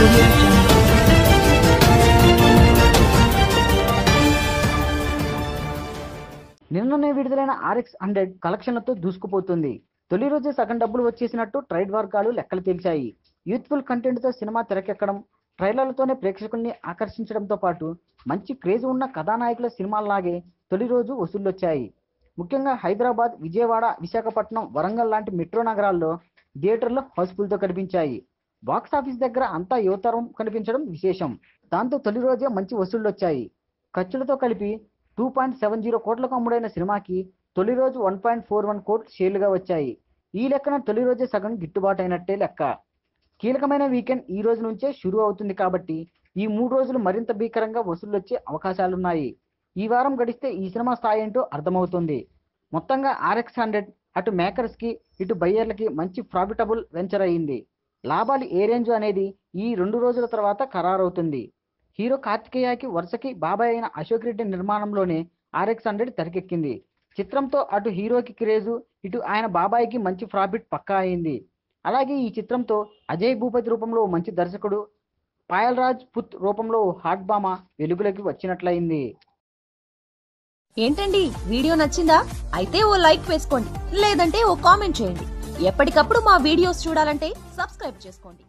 Audio Jungle. నిన్ననే విడుదలైన RX 100 కలెక్షన్లతో దూసుకుపోతుంది. తొలి రోజే సగం డబ్బులు వచ్చేసినట్టు ట్రైడ్ వర్గాలు లెక్కలు తేల్చాయి. యూత్ఫుల్ కంటెంట్తో సినిమా తెరకెక్కడం, ట్రైలర్లతోనే ప్రేక్షకుల్ని ఆకర్షించడంతో పాటు మంచి క్రేజ్ ఉన్న కథానాయకుల సినిమాల్లాగే తొలి రోజు వసూళ్లొచ్చాయి. ముఖ్యంగా హైదరాబాద్, విజయవాడ, విశాఖపట్నం, వరంగల్ లాంటి మెట్రో నగరాల్లో థియేటర్లు హౌస్ఫుల్తో కనిపించాయి. బాక్సాఫీస్ దగ్గర అంతా యువతరం కనిపించడం విశేషం. దాంతో తొలి రోజే మంచి వసూళ్లొచ్చాయి. ఖర్చులతో కలిపి 2.70 కోట్లకు అమ్ముడైన సినిమాకి తొలి రోజు 1.41 కోట్లు షేర్లుగా వచ్చాయి. ఈ లెక్కన తొలి రోజే సగం గిట్టుబాటు అయినట్టే లెక్క. కీలకమైన వీకెండ్ ఈ రోజు నుంచే షురూ అవుతుంది కాబట్టి ఈ 3 రోజులు మరింత భీకరంగా వసూళ్లొచ్చే అవకాశాలున్నాయి. ఈ వారం గడిస్తే ఈ సినిమా స్థాయి ఏంటో అర్థమవుతుంది. మొత్తంగా RX 100 అటు మేకర్స్కి ఇటు బయ్యర్లకి మంచి ప్రాఫిటబుల్ వెంచర్ అయింది. లాభాలు ఏ రేంజ్ అనేది ఈ 2 రోజుల తర్వాత ఖరారవుతుంది. హీరో కార్తికేయకి వరుసకి బాబాయ్ అయిన అశోక్ రెడ్డి నిర్మాణంలోనే RX 100 తెరకెక్కింది. చిత్రంతో అటు హీరోకి క్రేజు, ఇటు ఆయన బాబాయ్కి మంచి ప్రాఫిట్ పక్కా అయింది. అలాగే ఈ చిత్రంతో అజయ్ భూపతి రూపంలో మంచి దర్శకుడు, పాయల్ రాజ్ పుత్ రూపంలో హాట్ బామ వెలుగులోకి వచ్చినట్లయింది. ఏంటండి వీడియో నచ్చిందా? అయితే ఓ లైక్ వేసుకోండి, లేదంటే ఓ కామెంట్ చేయండి. ఎప్పటికప్పుడు మా వీడియోస్ చూడాలంటే సబ్స్క్రైబ్ చేసుకోండి.